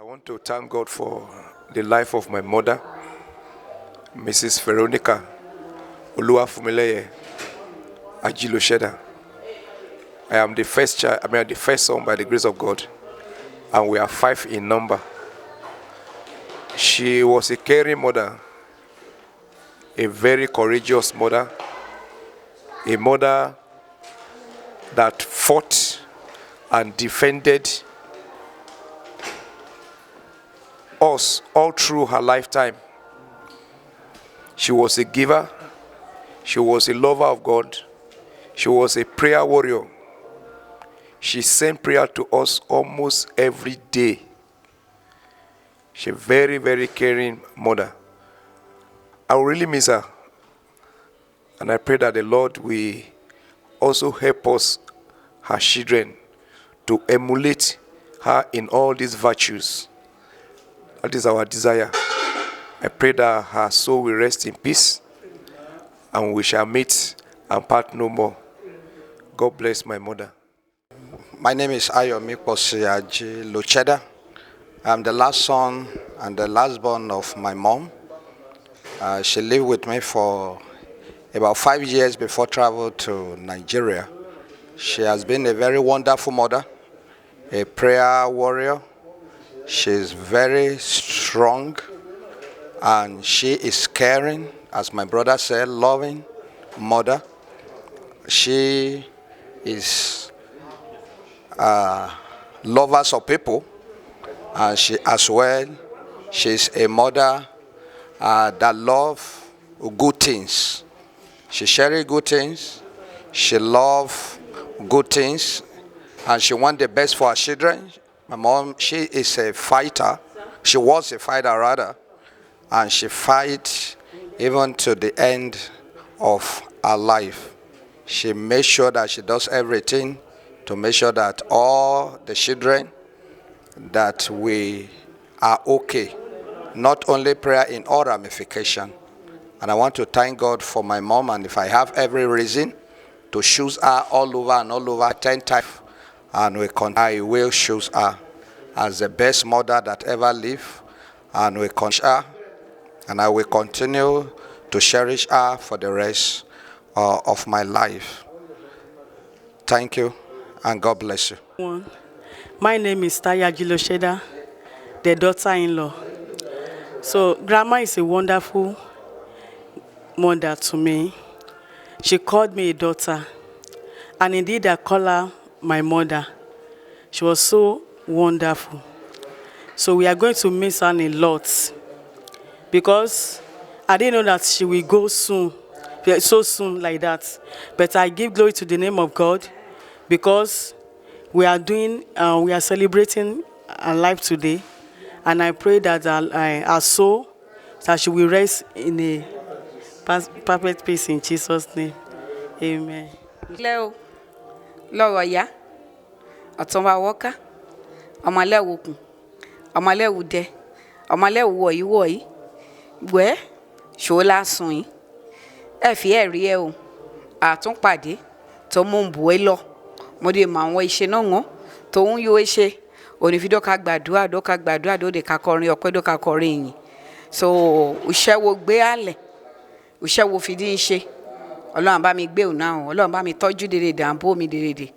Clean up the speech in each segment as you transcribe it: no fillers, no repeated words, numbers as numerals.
I want to thank God for the life of my mother, Mrs. Veronica, Oluwafunmileye, Ajiloseda. I am the first child, the first son by the grace of God, and we are 5 in number. She was a caring mother, a very courageous mother, a mother that fought and defended us all through her lifetime. She was a giver, she was a lover of God, she was a prayer warrior. She sent prayer to us almost every day. She's a very, very caring mother. I will really miss her. And I pray that the Lord will also help us, her children, to emulate her in all these virtues. That is our desire. I pray that her soul will rest in peace and we shall meet and part no more. God bless my mother. My name is Ajiloseda. I'm the last son and the last born of my mom. She lived with me for about 5 years before travel to Nigeria. She has been a very wonderful mother, a prayer warrior. She's very strong and she is caring, as my brother said, loving mother. She is lovers of people, and she as well, she's a mother that loves good things. She shares good things, she loves good things, and she wants the best for her children. My mom, she is a fighter. She was a fighter rather, and she fights even to the end of her life. She makes sure that she does everything to make sure that all the children, that we are okay. Not only prayer in all ramifications. And I want to thank God for my mom, and if I have every reason to choose her all over and all over 10 times, and I will choose her as the best mother that ever lived, and we continue her, and I will continue to cherish her for the rest of my life. Thank you, and God bless you. My name is Ajiloseda, the daughter-in-law. So Grandma is a wonderful mother to me. She called me a daughter, and indeed I call her my mother. She was so wonderful. So we are going to miss her a lot, because I didn't know that she will go soon, so soon like that. But I give glory to the name of God, because we are celebrating her life today, and I pray that our soul, that she will rest in a perfect peace in Jesus' name. Amen. Leo, Lord, ya, Otomba Walker, Amale Wokun, Amale Wude, Amale Woyi, Where, Shola Sun, F.E. Rio, Aton Padi, Tomon Buelo. Mode manwo ise na won to un yo ise oni fi do ka gbadua do de ka korin ope do ka korin yin so use wo gbe ale use wo fi din se Ọlọ́run bá mi gbé una o Ọlọ́run bá mi tọ́jú derede an bo mi derede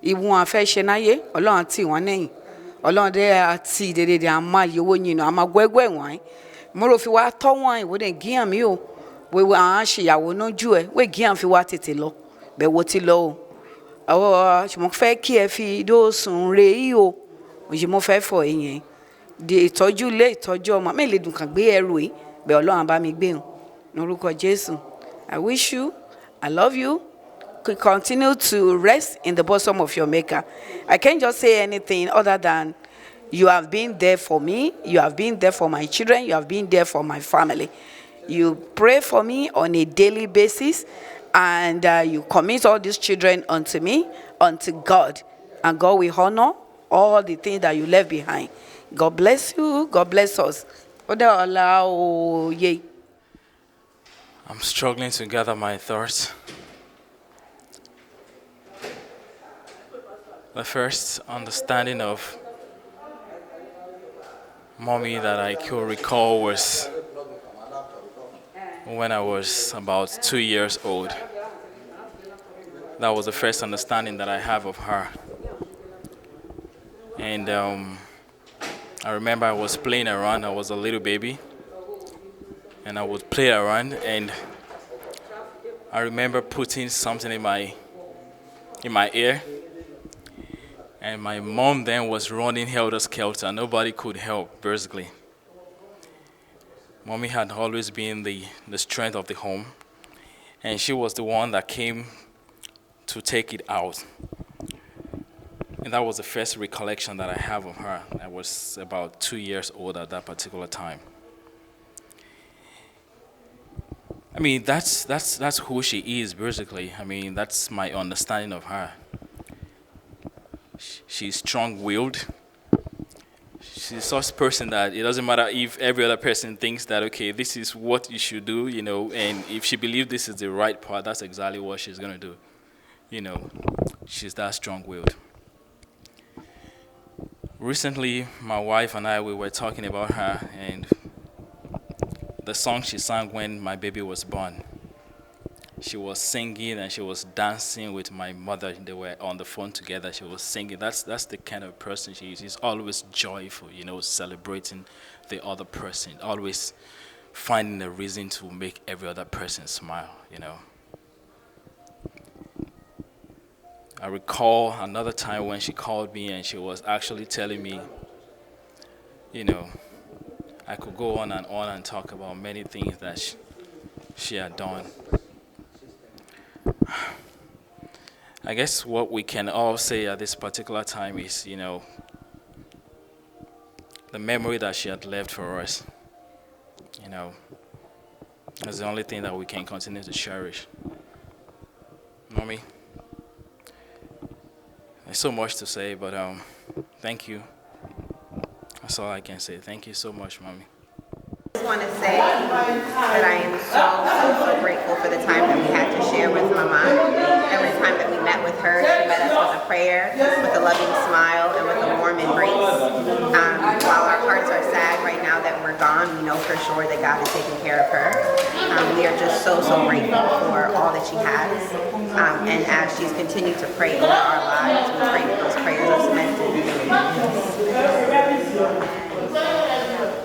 iwu an fe se naye Ọlọ́run ti won neyin Ọlọ́run de ati derede an ma yowo yin no ama gwegwe won mo ro fi wa to won iwo de gian mi o we an se yawo noju e we gian fi wa tètè lọ be wo ti lọ o mo fẹ́ kí ẹ fi do sun re yi o mo fẹ́ fọ yẹn de ìtọ́jú ilé ìtọ́jú ọmọ me le dùn kan gbé ẹrù yìí be Ọlọ́run bá mi gbé lórúkọ Jésù. I wish you, I love you. Could continue to rest in the bosom of your maker. I can't just say anything other than you have been there for me, you have been there for my children, you have been there for my family. You pray for me on a daily basis, and you commit all these children unto me, unto God. And God will honor all the things that you left behind. God bless you. God bless us. I'm struggling to gather my thoughts. The first understanding of mommy that I could recall was when I was about 2 years old. That was the first understanding that I have of her. And I remember I was playing around. I was a little baby, and I would play around. And I remember putting something in my ear, and my mom then was running helter-skelter. Nobody could help, basically. Mommy had always been the strength of the home, and she was the one that came to take it out. And that was the first recollection that I have of her. I was about 2 years old at that particular time. I mean, that's who she is, basically. I mean, that's my understanding of her. She's strong-willed. She's such a person that it doesn't matter if every other person thinks that, okay, this is what you should do, you know, and if she believes this is the right part, that's exactly what she's going to do. You know, she's that strong-willed. Recently, my wife and I, we were talking about her and the song she sang when my baby was born. She was singing and she was dancing with my mother. They were on the phone together. She was singing. That's the kind of person she is. She's always joyful, you know, celebrating the other person, always finding a reason to make every other person smile, you know. I recall another time when she called me and she was actually telling me, you know, I could go on and talk about many things that she had done. I guess what we can all say at this particular time is, you know, the memory that she had left for us, you know, is the only thing that we can continue to cherish. Mommy, there's so much to say, but thank you. That's all I can say. Thank you so much, Mommy. I just want to say that I am so grateful for the time that we had to share with Mama. Every time that we met with her, she met us with a prayer, with a loving smile, and with a warm embrace. While our hearts are sad right now that we're gone, we know for sure that God is taking care of her. We are just so grateful for all that she has. And as she's continued to pray over our lives, we pray that those prayers are cemented in the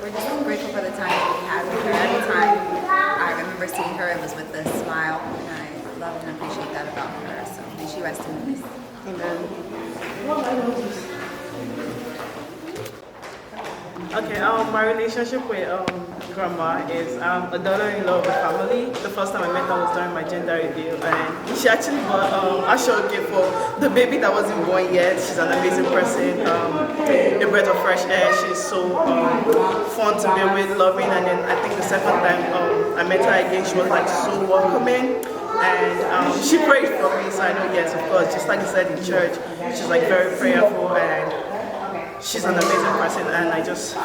We're just grateful for the time that we had with her. Every time I remember seeing her, it was with a smile, and I love and appreciate that about her. So may she rest in peace. Amen. Okay, my relationship with Grandma is a daughter-in-law of the family. The first time I met her was during my gender review, and she actually bought a show gift for the baby that wasn't born yet. She's an amazing person, a breath of fresh air. She's so fun to be with, loving, and then I think the second time I met her again, she was like so welcoming. And she prayed for me, so I know, yes, of course, just like you said in church, she's like very prayerful, and she's an amazing person, and I just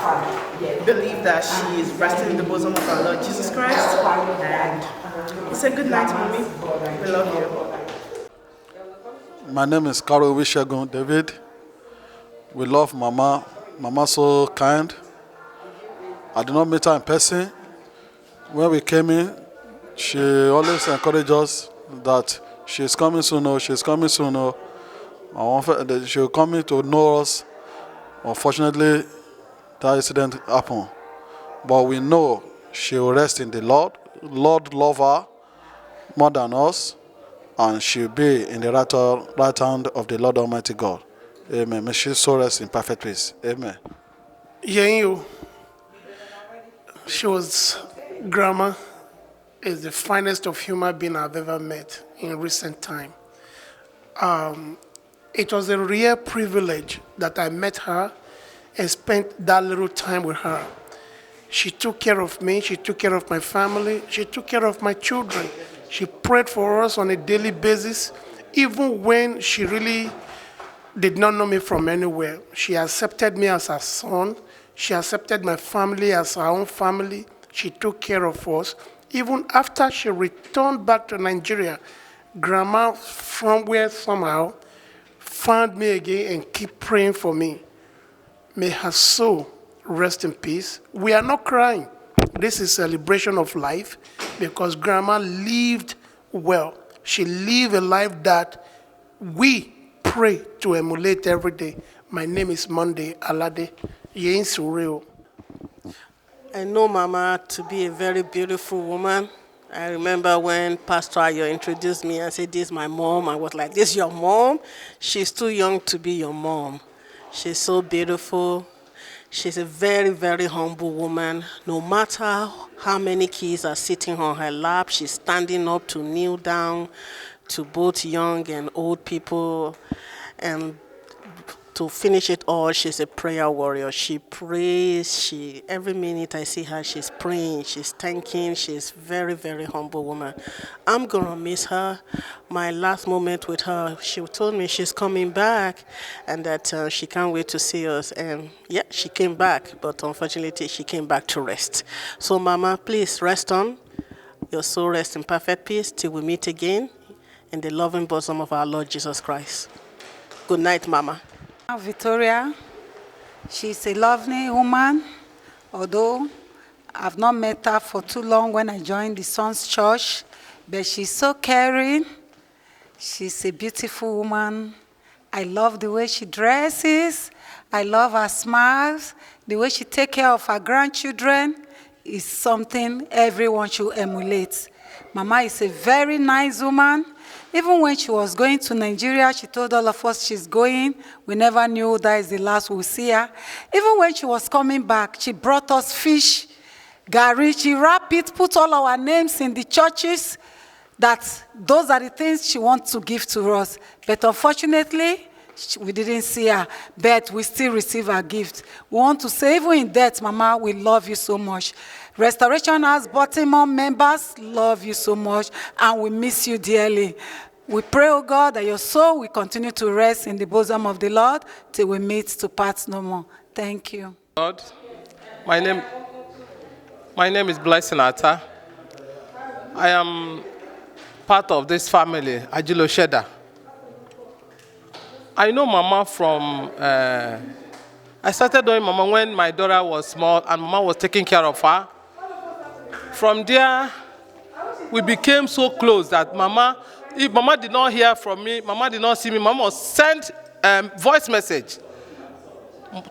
believe that she is resting in the bosom of our Lord Jesus Christ. And it's a good night, Mommy. We love you. My name is Carol Wishagun David. We love Mama. Mama so kind. I did not meet her in person. When we came in, she always encouraged us that she's coming soon, or she's coming soon, or she'll come in to know us. Unfortunately, that incident happened. But we know she will rest in the Lord. Lord love her more than us, and she'll be in the right hand of the Lord Almighty God. Amen. May she so rest in perfect peace. Amen. Yenyu, she was Grandma is the finest of human being I've ever met in recent time. It was a real privilege that I met her and spent that little time with her. She took care of me, she took care of my family, she took care of my children. She prayed for us on a daily basis, even when she really did not know me from anywhere. She accepted me as her son. She accepted my family as her own family. She took care of us. Even after she returned back to Nigeria, Grandma from where somehow found me again and keep praying for me. May her soul rest in peace. We are not crying. This is celebration of life because Grandma lived well. She lived a life that we pray to emulate every day. My name is Monday Alade. Yen surreal. I know Mama to be a very beautiful woman. I remember when Pastor Ayo introduced me and said, this is my mom. I was like, this is your mom? She's too young to be your mom. She's so beautiful. She's a very, very humble woman. No matter how many kids are sitting on her lap, she's standing up to kneel down to both young and old people. And to finish it all, she's a prayer warrior. She prays. Every minute I see her, she's praying, she's thanking. She's very, very humble woman. I'm going to miss her. My last moment with her, she told me she's coming back and that she can't wait to see us. And yeah, she came back, but unfortunately, she came back to rest. So, Mama, please rest on. Your soul rest in perfect peace till we meet again in the loving bosom of our Lord Jesus Christ. Good night, Mama. Victoria, she's a lovely woman, although I've not met her for too long when I joined the Sons Church, but she's so caring. She's a beautiful woman. I love the way she dresses. I love her smiles. The way she takes care of her grandchildren is something everyone should emulate. Mama is a very nice woman. Even when she was going to Nigeria, she told all of us she's going. We never knew that is the last we'll see her. Even when she was coming back, she brought us fish, gari. She wrapped it, put all our names in the churches. That those are the things she wants to give to us. But unfortunately, we didn't see her, but we still receive her gift. We want to say, even in death, Mama, we love you so much. Restoration House Baltimore members love you so much, and we miss you dearly. We pray, oh God, that your soul will continue to rest in the bosom of the Lord till we meet to part no more. Thank you. Lord, my name is Blessing Atta. I am part of this family, Ajiloseda. I know Mama from, I started knowing Mama when my daughter was small and Mama was taking care of her. From there, we became so close that Mama, if Mama did not hear from me, Mama did not see me, Mama sent voice message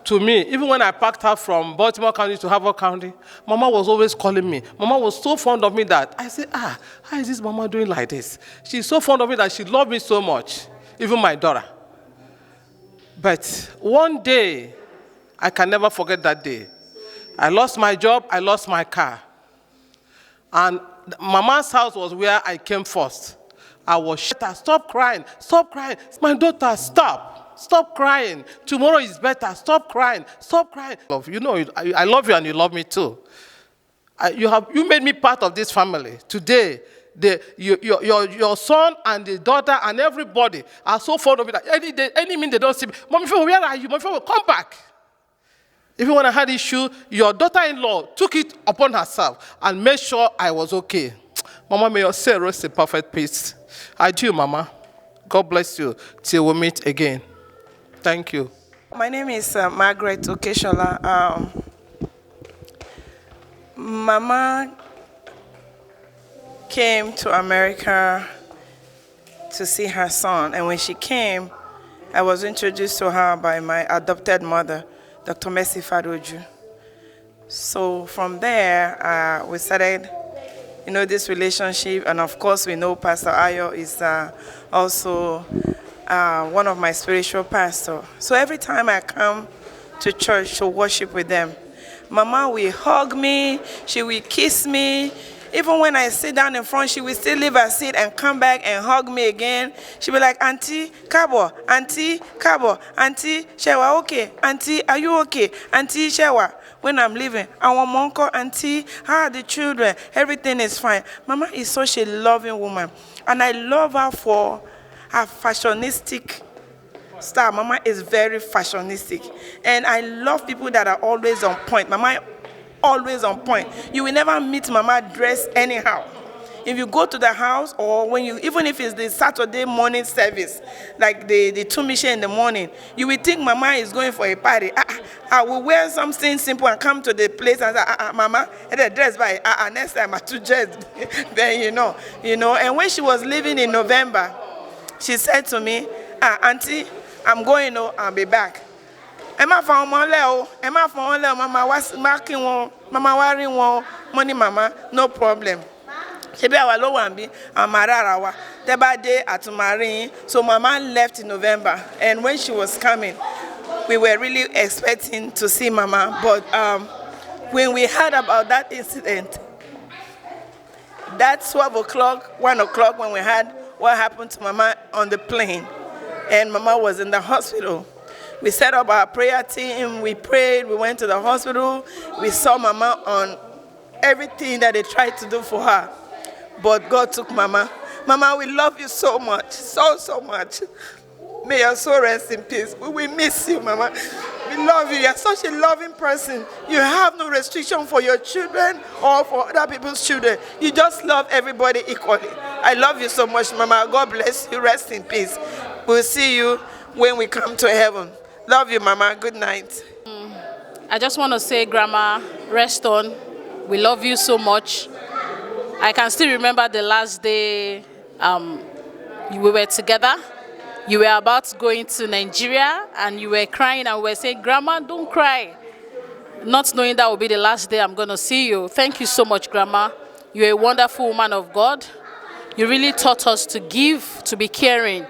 to me. Even when I packed her from Baltimore County to Harvard County, Mama was always calling me. Mama was so fond of me that I said, how is this Mama doing like this? She's so fond of me that she loved me so much, even my daughter. But one day, I can never forget that day. I lost my job, I lost my car. And Mama's house was where I came first. I was shut. Stop crying, stop crying. My daughter, stop crying. Tomorrow is better, stop crying, stop crying. You know, I love you and you love me too. You made me part of this family. Today, your son and the daughter and everybody are so fond of me that any minute they don't see me. Mommy, where are you? Mommy, come back. Even when I had issue, your daughter-in-law took it upon herself and made sure I was okay. Mama, may your soul rest in perfect peace. I do, Mama. God bless you till we meet again. Thank you. My name is Margaret Okeshola. Mama came to America to see her son, and when she came, I was introduced to her by my adopted mother, Dr. Mercy Fadoju. So from there, we started, this relationship, and of course we know Pastor Ayo is also one of my spiritual pastors. So every time I come to church to worship with them, Mama will hug me, she will kiss me. Even when I sit down in front, she will still leave her seat and come back and hug me again. She'll be like, Auntie, Kabo, Auntie, Kabo, Auntie, Shewa, okay? Auntie, are you okay? Auntie, Shewa, when I'm leaving, I want my uncle, Auntie, how are the children? Everything is fine. Mama is such a loving woman. And I love her for her fashionistic style. Mama is very fashionistic. And I love people that are always on point. Mama always on point. You will never meet Mama dressed anyhow. If you go to the house, or when you, even if it's the Saturday morning service, like the two mission in the morning, you will think Mama is going for a party. I will wear something simple and come to the place and say, Mama, the dress by next time I to dress. Then you know. And when she was leaving in November, she said to me, Auntie, I'm going, I'll be back. Emma found Mama was marking one, Mama wearing one, money Mama, no problem. She be our low one be Amararawa. The bad day at Marine. So Mama left in November, and when she was coming, we were really expecting to see Mama. But when we heard about that incident, that 12 o'clock, 1 o'clock, when we heard what happened to Mama on the plane, and Mama was in the hospital. We set up our prayer team, we prayed, we went to the hospital, we saw Mama on everything that they tried to do for her. But God took Mama. Mama, we love you so much, so much. May your soul rest in peace. We will miss you, Mama. We love you. You're such a loving person. You have no restriction for your children or for other people's children. You just love everybody equally. I love you so much, Mama. God bless you. Rest in peace. We'll see you when we come to heaven. Love you, Mama. Good night. I just want to say, Grandma, rest on. We love you so much. I can still remember the last day we were together. You were about going to Nigeria, and you were crying, and we were saying, Grandma, don't cry. Not knowing that will be the last day I'm going to see you. Thank you so much, Grandma. You're a wonderful woman of God. You really taught us to give, to be caring.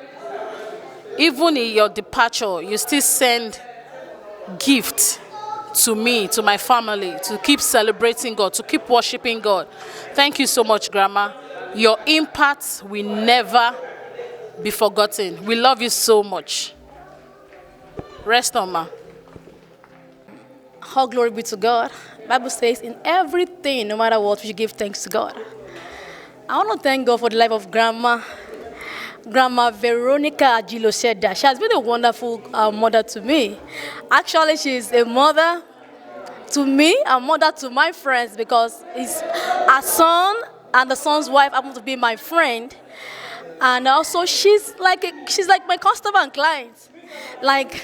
Even in your departure, you still send gifts to me, to my family, to keep celebrating God, to keep worshiping God. Thank you so much, Grandma. Your impact will never be forgotten. We love you so much. Rest on, Ma. All glory be to God. The Bible says, in everything, no matter what, we should give thanks to God. I want to thank God for the life of Grandma Veronica Ajiloseda. She has been a wonderful mother to me. Actually, she's a mother to me, a mother to my friends, because it's her son and the son's wife happen to be my friend. And also, she's like my customer and client. Like,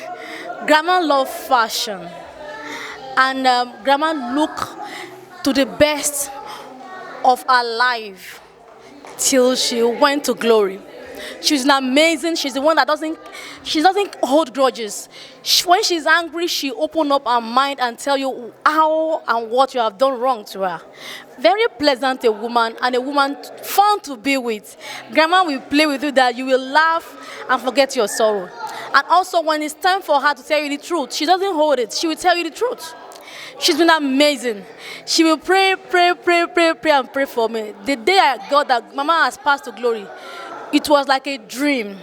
Grandma loves fashion, and Grandma look to the best of her life till she went to glory. She's amazing. She's the one that doesn't hold grudges. When she's angry, she opens up her mind and tell you how and what you have done wrong to her. Very pleasant a woman, and a woman fun to be with. Grandma will play with you that you will laugh and forget your sorrow. And also, when it's time for her to tell you the truth, she doesn't hold it. She will tell you the truth. She's been amazing. She will pray and pray for me. The day I got that Mama has passed to glory, it was like a dream.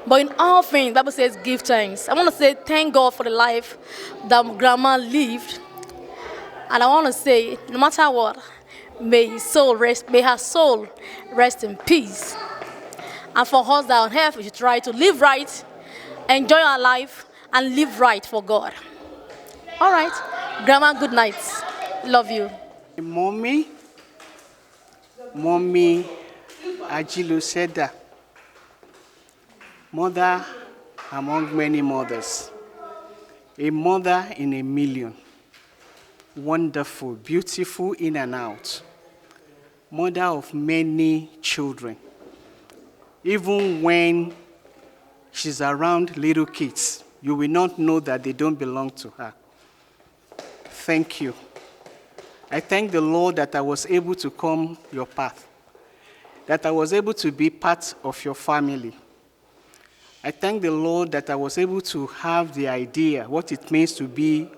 But in all things, the Bible says give thanks. I want to say thank God for the life that Grandma lived. And I want to say, no matter what, may her soul rest in peace. And for us that are on earth, we should try to live right, enjoy our life, and live right for God. All right. Grandma, good night. Love you. Mommy Ajiloseda, mother among many mothers, a mother in a million, wonderful, beautiful in and out, mother of many children. Even when she's around little kids, you will not know that they don't belong to her. Thank you. I thank the Lord that I was able to come your path, that I was able to be part of your family. I thank the Lord that I was able to have the idea what it means to be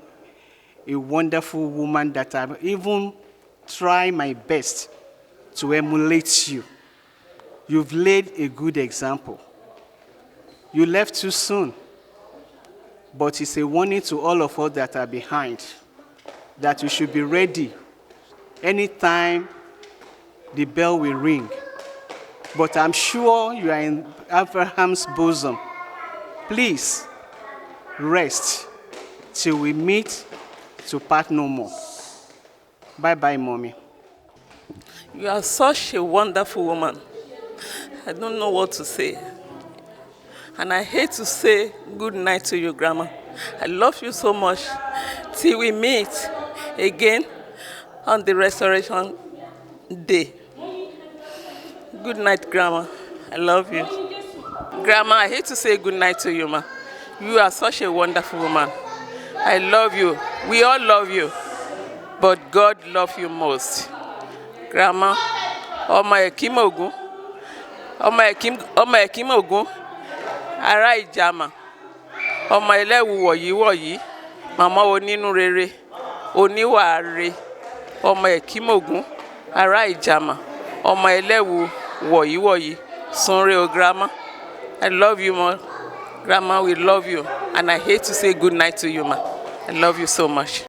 a wonderful woman, that I even try my best to emulate you. You've laid a good example. You left too soon, but it's a warning to all of us that are behind, that you should be ready anytime the bell will ring. But I'm sure you are in Abraham's bosom. Please rest till we meet to part no more. Bye-bye, Mommy. You are such a wonderful woman. I don't know what to say. And I hate to say good night to you, Grandma. I love you so much. Till we meet again on the Restoration Day. Good night, Grandma. I love you. Grandma, I hate to say good night to you, ma. You are such a wonderful woman. I love you. We all love you. But God loves you most. Grandma, ọmọ Ẹ̀kímògún, ará Ìjàmà, ọmọ ẹlẹ́wù wọ̀yíwọ̀yí, màmá onínú rere, oníwà rere, ọmọ Ẹ̀kímògún, ará Ìjàmà, ọmọ ẹlẹ́wù wọ̀yíwọ̀yí, sunre o Grandma. I love you, ma. Grandma, we love you. And I hate to say good night to you, ma. I love you so much.